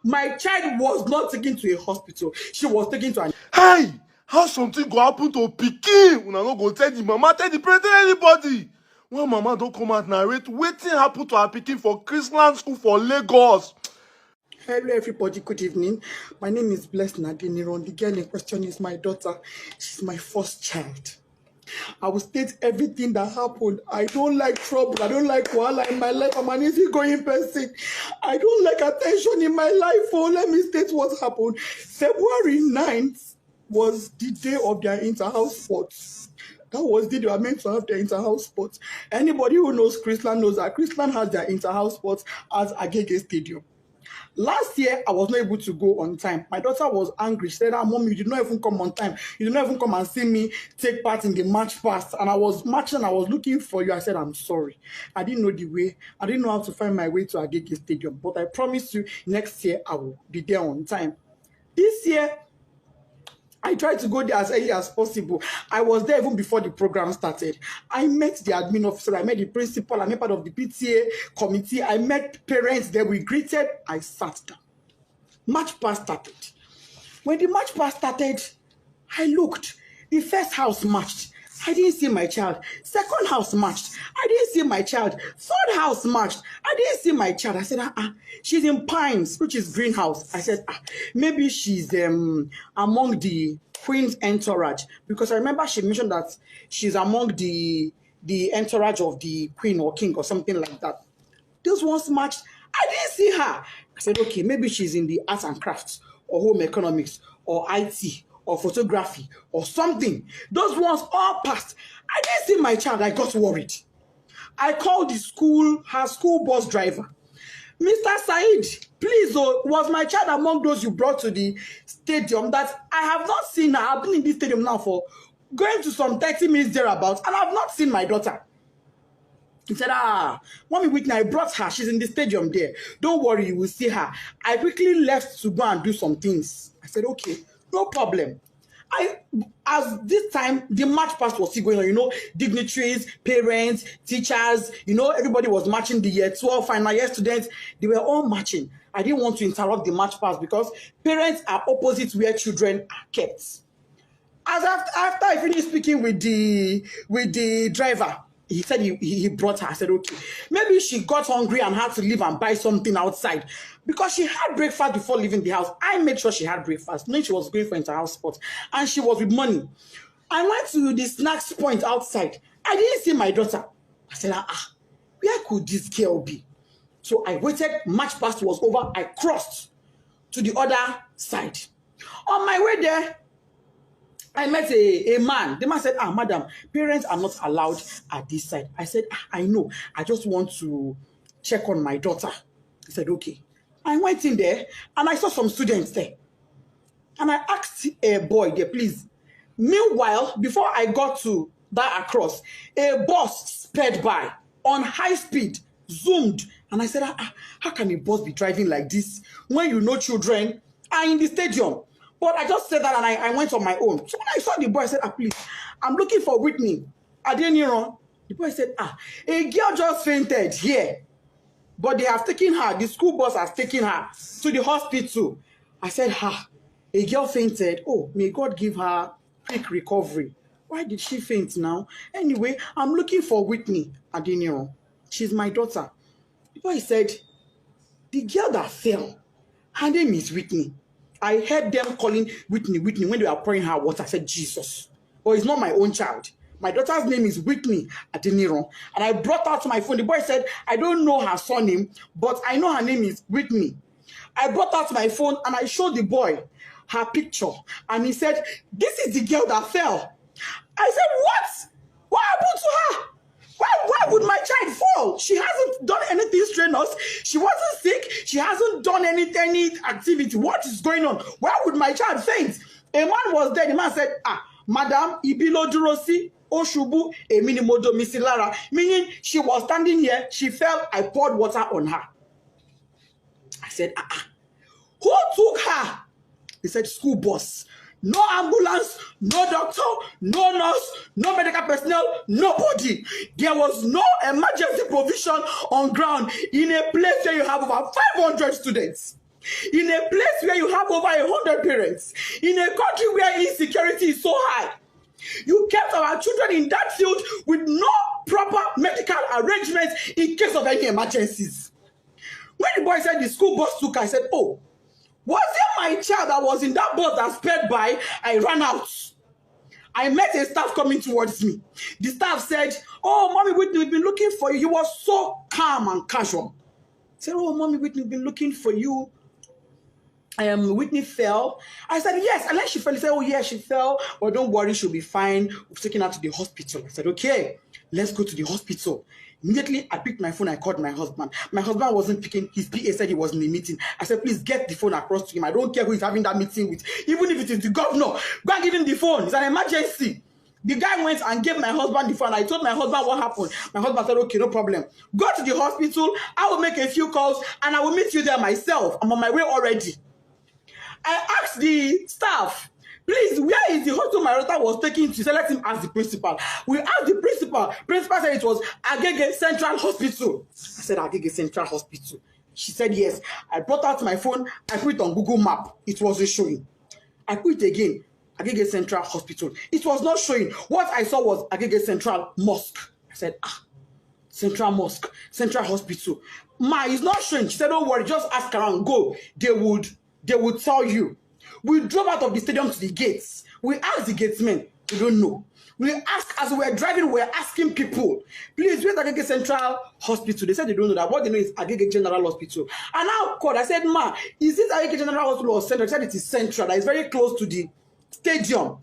My child was not taken to a hospital. She was taken to an... Hey, how something go happen to pikin? Una no go tell the mama, tell the parent, tell anybody. When mama don't come out narrate wetin happen to her pikin for Chrisland school for Lagos. Hello everybody, good evening. My name is Blessed Nadine. The girl in question is my daughter. She's my first child. I will state everything that happened. I don't like trouble. I don't like wahala in my life. I'm an easygoing person. I don't like attention in my life. Oh, let me state what happened. February 9th was the day of their inter-house sports. That was the day they were meant to have their inter-house sports. Anybody who knows Chrisland knows that Chrisland has their inter-house sports at Agege Stadium. Last year, I was not able to go on time. My daughter was angry. She said, Mom, you did not even come on time. You did not even come and see me take part in the match past. And I was marching, I was looking for you. I said, I'm sorry. I didn't know the way. I didn't know how to find my way to Agege Stadium. But I promise you, next year, I will be there on time. This year, I tried to go there as early as possible. I was there even before the program started. I met the admin officer, I met the principal, I met part of the PTA committee, I met parents there, we greeted, I sat down. Match pass started. When the match pass started, I looked. The first house matched. I didn't see my child. Second house matched. I didn't see my child. Third house matched. I didn't see my child. I said, she's in Pines, which is greenhouse. I said, maybe she's among the Queen's entourage. Because I remember she mentioned that she's among the entourage of the Queen or King or something like that. Those ones matched. I didn't see her. I said, okay, maybe she's in the arts and crafts or home economics or IT or photography or something. Those ones all passed. I didn't see my child. I got worried. I called the school, her school bus driver. Mr. Said, please, was my child among those you brought to the stadium that I have not seen her? I've been in this stadium now for going to some 30 minutes thereabouts, and I've not seen my daughter. He said, Mommy Whitney, I brought her. She's in the stadium there. Don't worry, you will see her. I quickly left to go and do some things. I said, okay, no problem. As this time, the match past was still going on, dignitaries, parents, teachers, everybody was matching the year 12 final year students. They were all matching. I didn't want to interrupt the match pass because parents are opposite where children are kept. As after I finished speaking with the driver, he said he brought her. I said, okay. Maybe she got hungry and had to leave and buy something outside. Because she had breakfast before leaving the house. I made sure she had breakfast, knowing she was going for inter-house sports. And she was with money. I went to the snacks point outside. I didn't see my daughter. I said, where could this girl be? So I waited. Match past was over. I crossed to the other side. On my way there, I met a man. The man said, madam, parents are not allowed at this side. I said, I know. I just want to check on my daughter. He said, okay. I went in there and I saw some students there. And I asked a boy there, please. Meanwhile, before I got to that across, a bus sped by on high speed, zoomed. And I said, how can a bus be driving like this when children are in the stadium? But I just said that and I went on my own. So when I saw the boy, I said, please, I'm looking for Whitney. Adeniran. The boy said, a girl just fainted here. But they have taken her, the school bus has taken her to the hospital. I said, a girl fainted. Oh, may God give her quick recovery. Why did she faint now? Anyway, I'm looking for Whitney Adeniran. She's my daughter. The boy said, the girl that fell, her name is Whitney. I heard them calling Whitney when they were pouring her water. I said, Jesus. But it's not my own child. My daughter's name is Whitney Adeniran. And I brought out my phone. The boy said, I don't know her surname, but I know her name is Whitney. I brought out my phone and I showed the boy her picture. And he said, this is the girl that fell. I said, what? What happened to her? Why would my child fall? She hasn't done anything strenuous. She wasn't sick. She hasn't done any activity. What is going on? Why would my child faint? A man was there. The man said, Madam, Ibilo Durosi, Oshubu, Eminimodo Misilara. Meaning she was standing here. She fell. I poured water on her. I said, who took her? He said, school bus. No ambulance, no doctor, no nurse, no medical personnel, nobody. There was no emergency provision on ground in a place where you have over 500 students. in a place where you have over 100 parents, in a country where insecurity is so high. You kept our children in that field with no proper medical arrangements in case of any emergencies. When the boy said the school bus took, I said, oh, was it my child that was in that bus that sped by? I ran out. I met a staff coming towards me. The staff said, oh, Mommy Whitney, we've been looking for you. He was so calm and casual. I said, oh, Mommy Whitney, we've been looking for you. Whitney fell. I said, yes. And then she fell. He said, oh, yeah, she fell. But don't worry, she'll be fine. We've taken her to the hospital. I said, okay, let's go to the hospital. Immediately, I picked my phone. I called my husband. My husband wasn't picking. His PA said he was in a meeting. I said, please get the phone across to him. I don't care who he's having that meeting with. Even if it is the governor, go and give him the phone. It's an emergency. The guy went and gave my husband the phone. I told my husband what happened. My husband said, okay, no problem. Go to the hospital. I will make a few calls and I will meet you there myself. I'm on my way already. I asked the staff, please, where is the hospital my daughter was taken to? So let him ask the principal. We asked the principal. Principal said it was Agege Central Hospital. I said, Agege Central Hospital. She said, yes. I brought out my phone. I put it on Google Map. It wasn't showing. I put it again. Agege Central Hospital. It was not showing. What I saw was Agege Central Mosque. I said, Central Mosque, Central Hospital. Ma, it's not showing. She said, don't worry, just ask around, go. They would tell you. We drove out of the stadium to the gates. We asked the gatesmen. We don't know. We asked, as we were driving, we were asking people, please, where's Agege Central Hospital? They said they don't know that. What they know is Agege General Hospital. And I called. I said, ma, is this Agege General Hospital or Central? They said it is Central. That is very close to the stadium.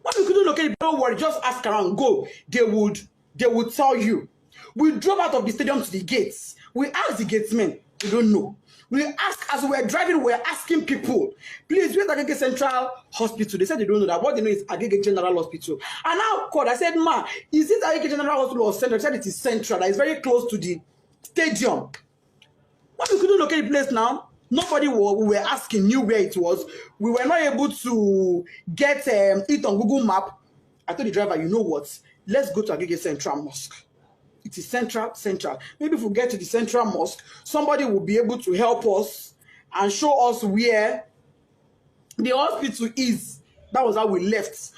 What we couldn't locate, don't worry, just ask around, go. They would tell you. We drove out of the stadium to the gates. We asked the gatesmen. We don't know. We asked, as we were driving, we were asking people, please, where's Agege Central Hospital? They said they don't know that. What they know is Agege General Hospital. And I called. I said, ma, is this Agege General Hospital or Central? They said it is Central. That is very close to the stadium. What we couldn't locate the place now, nobody we were asking knew where it was. We were not able to get it on Google Map. I told the driver, you know what? Let's go to Agege Central Mosque. It is central. Maybe if we get to the Central Mosque, somebody will be able to help us and show us where the hospital is. That was how we left.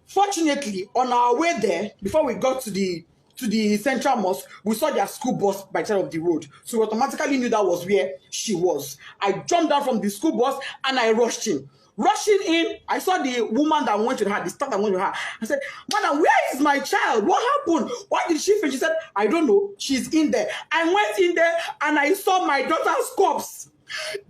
Fortunately, on our way there, before we got to the Central Mosque, we saw their school bus by the side of the road. So we automatically knew that was where she was. I jumped down from the school bus and I rushed in. Rushing in, I saw the woman that went with her, the staff that went with her. I said, madam, where is my child? What happened? Why did she faint? She said, I don't know. She's in there. I went in there and I saw my daughter's corpse.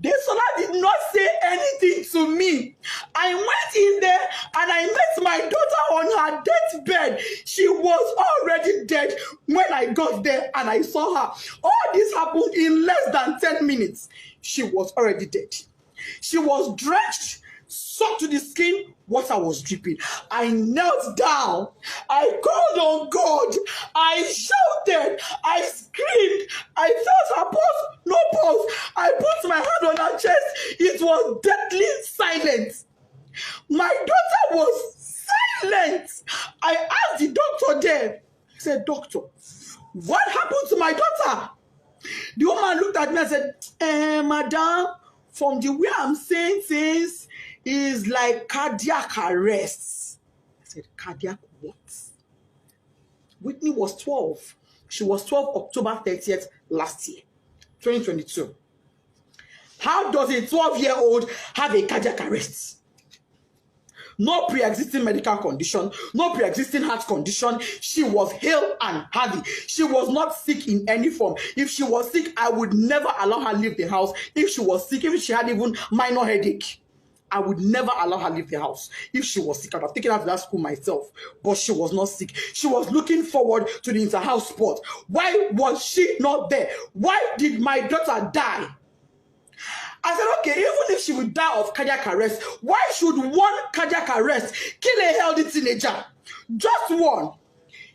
The Sola did not say anything to me. I went in there and I met my daughter on her deathbed. She was already dead when I got there and I saw her. All this happened in less than 10 minutes. She was already dead. She was drenched, soaked to the skin. Water was dripping. I knelt down. I called on God. I shouted. I screamed. I felt her pulse. No pulse. I put my hand on her chest. It was deadly silent. My daughter was silent. I asked the doctor there. I said, doctor, what happened to my daughter? The woman looked at me and said, madam, from the way I'm saying things, is like cardiac arrest. I said, cardiac what? Whitney was 12. She was 12 October 30th last year, 2022. How does a 12-year-old have a cardiac arrest? No pre-existing medical condition, no pre-existing heart condition. She was hale and healthy. She was not sick in any form. If she was sick, I would never allow her leave the house. If she was sick, if she had even minor headache, I would never allow her leave the house. If she was sick, I would have taken her to that school myself. But she was not sick. She was looking forward to the inter-house sport. Why was she not there? Why did my daughter die? I said, okay, even if she would die of cardiac arrest, why should one cardiac arrest kill a healthy teenager? Just one.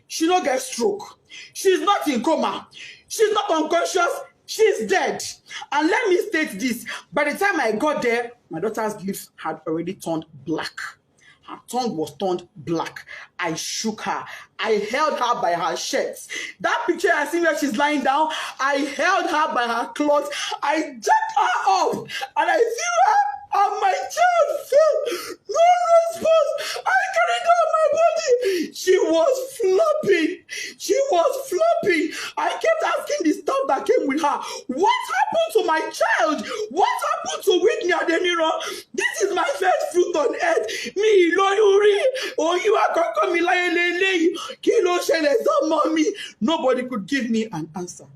She don't get stroke. She's not in coma. She's not unconscious. She's dead. And let me state this. By the time I got there, my daughter's lips had already turned black. Her tongue was turned black. I shook her. I held her by her shirts. That picture I see where she's lying down, I held her by her clothes. I jacked her up and I threw her and my child fell. No response. I carried her on my body. She was flopping. She was flopping. I kept asking the staff that came with her, what happened to my child? What happened to Whitney Adeniro? This is my first fruit on earth. Me, Lori, oh, you are going to me Kilo shele so mommy. Nobody could give me an answer.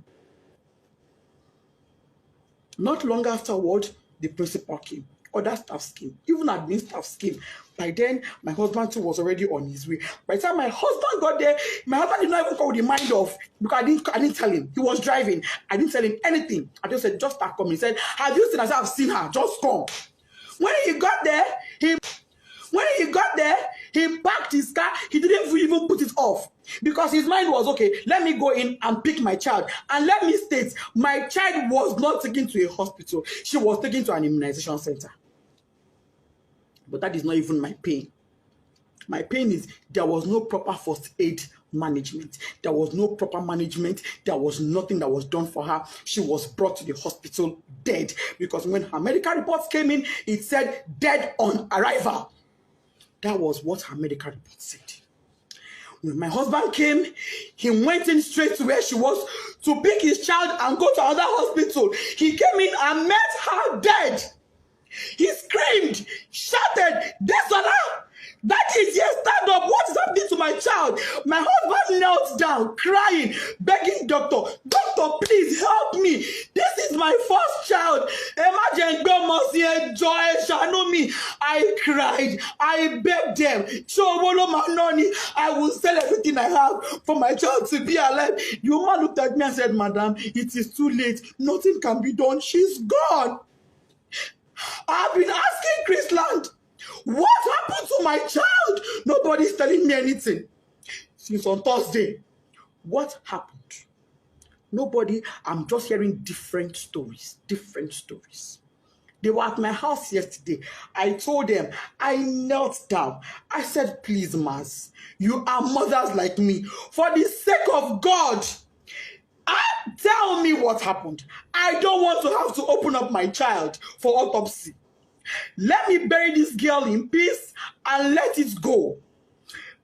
Not long afterward, the principal came. Other staff came. Even admin staff came. By then, my husband too was already on his way. By the time my husband got there, my husband did not even call the mind off because I didn't tell him. He was driving. I didn't tell him anything. I just said, just start coming. He said, have you seen her? I said, I've seen her. Just come. When he got there, he parked his car. He didn't even put it off because his mind was, okay, let me go in and pick my child. And let me state, my child was not taken to a hospital. She was taken to an immunization center. But that is not even my pain. My pain is there was no proper first aid management. There was no proper management. There was nothing that was done for her. She was brought to the hospital dead because when her medical reports came in, it said dead on arrival. That was what her medical report said. When my husband came, he went in straight to where she was to pick his child and go to another hospital. He came in and met her dead. He screamed, shouted, Desola! That is, yes, stand up. What is happening to my child? My husband knelt down, crying, begging doctor, please help me. This is my first child. Imagine, joy, me. I cried. I begged them. I will sell everything I have for my child to be alive. The woman looked at me and said, Madam, it is too late. Nothing can be done. She's gone. I've been asking Chrisland, what happened to my child? Nobody's telling me anything. Since on Thursday, what happened? Nobody, I'm just hearing different stories. They were at my house yesterday. I told them, I knelt down. I said, please, Mas, you are mothers like me. For the sake of God, tell me what happened. I don't want to have to open up my child for autopsy. Let me bury this girl in peace and let it go.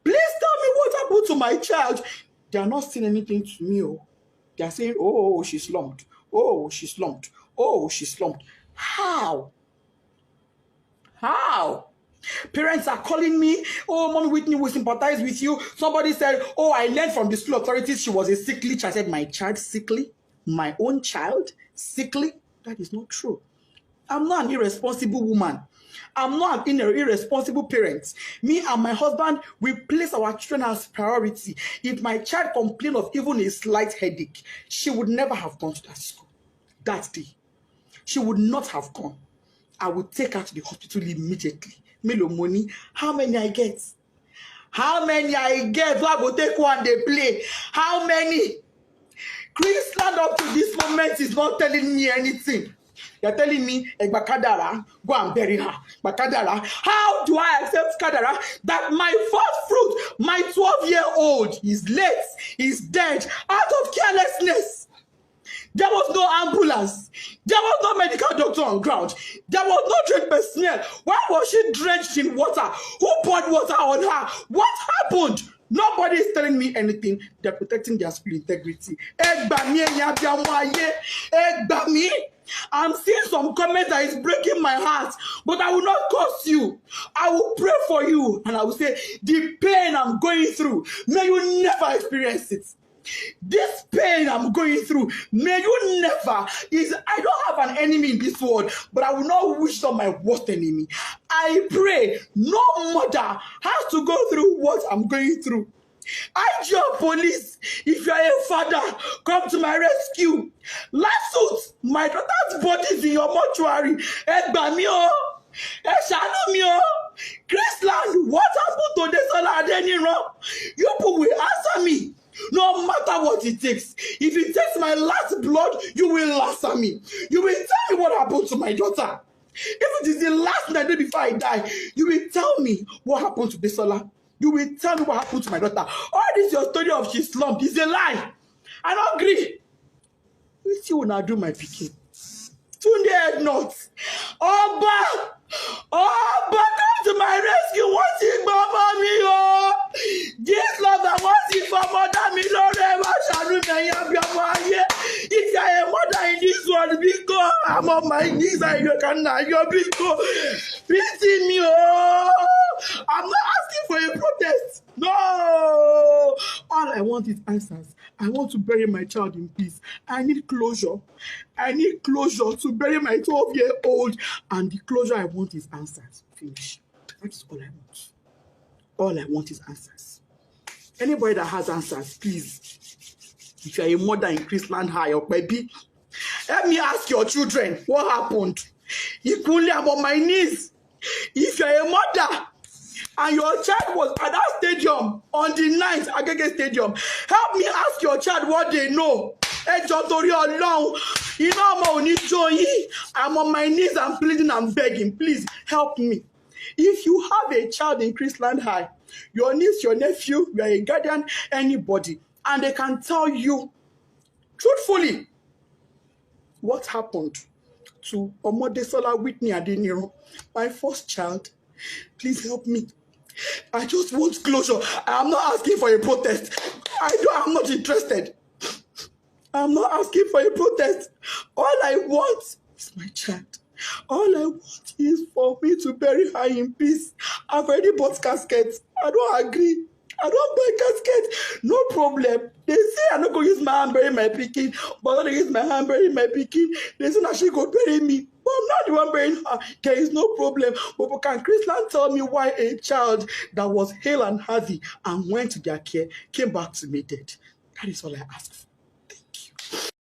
Please tell me what happened to my child. They are not saying anything to me. They are saying, oh, she's slumped. Oh, she's slumped. Oh, she's slumped. How? Parents are calling me, oh, Mommy Whitney will sympathize with you. Somebody said, oh, I learned from the school authorities she was a sickly child. I said, my child sickly? My own child sickly? That is not true. I'm not an irresponsible woman. I'm not an irresponsible parent. Me and my husband, we place our children as priority. If my child complained of even a slight headache, she would never have gone to that school that day. She would not have gone. I would take her to the hospital immediately. Melo money. How many I get? So I will take one, they play. How many? Chrisland up to this moment is not telling me anything. They're telling me, Kadara, go and bury her. Kadara. How do I accept Kadara that my first fruit, my 12-year-old, is late, is dead, out of carelessness? There was no ambulance. There was no medical doctor on ground. There was no trained personnel. Why was she drenched in water? Who poured water on her? What happened? Nobody is telling me anything. They're protecting their school integrity. I'm seeing some comment that is breaking my heart, but I will not curse you. I will pray for you, and I will say, the pain I'm going through, may you never experience it. This pain I'm going through, may you never. I don't have an enemy in this world, but I will not wish on my worst enemy. I pray no mother has to go through what I'm going through. IG police, if you are a father, come to my rescue. Last suit, my daughter's body is in your mortuary. Chrisland, what happened to Desola Adeniro? You people will answer me. No matter what it takes. If it takes my last blood, you will answer me. You will tell me what happened to my daughter. If it is the last night before I die, you will tell me what happened to Bisola. You will tell me what happened to my daughter. All this your story of she slumped is a lie. I don't agree. Wetin una do my pikin? Tunde head nuts. Oba! Oba, come to my rescue. Wọ́n ti gbọ́mọ mi o. This love and wọ́n ti fọmọdá mi lórí ẹ̀ wá ṣàánú mi ẹ̀yin abiyamọ ayé. If you are a mother in this world, because I'm on my knees and you can now, you're because pity me, oh. I'm not asking for a protest. No. All I want is answers. I want to bury my child in peace. I need closure. I need closure to bury my 12-year-old. And the closure I want is answers. Finish. That's all I want. All I want is answers. Anybody that has answers, please. If you are a mother in Chrisland High or baby, let me ask your children what happened. Equally, I'm on my knees. If you are a mother and your child was at that stadium on the 9th, Agege Stadium, help me ask your child what they know. I'm on my knees, I'm pleading, I'm begging. Please help me. If you have a child in Chrisland High, your niece, your nephew, you are a guardian, anybody, and they can tell you truthfully what happened to Omodesola Whitney Adeniro, my first child. Please help me. I just want closure. I'm not asking for a protest. I'm not interested. I'm not asking for a protest. All I want is my child. All I want is for me to bury her in peace. I've already bought caskets. I don't agree. I don't buy casket. No problem. They say I'm not going to use my hand bury my pikin, but I'm going to use my hand bury my pikin. They say that she go bury me. But I'm not the one burying her. There is no problem. But can Chrisland tell me why a child that was hale and healthy and went to their care came back to me dead? That is all I ask for.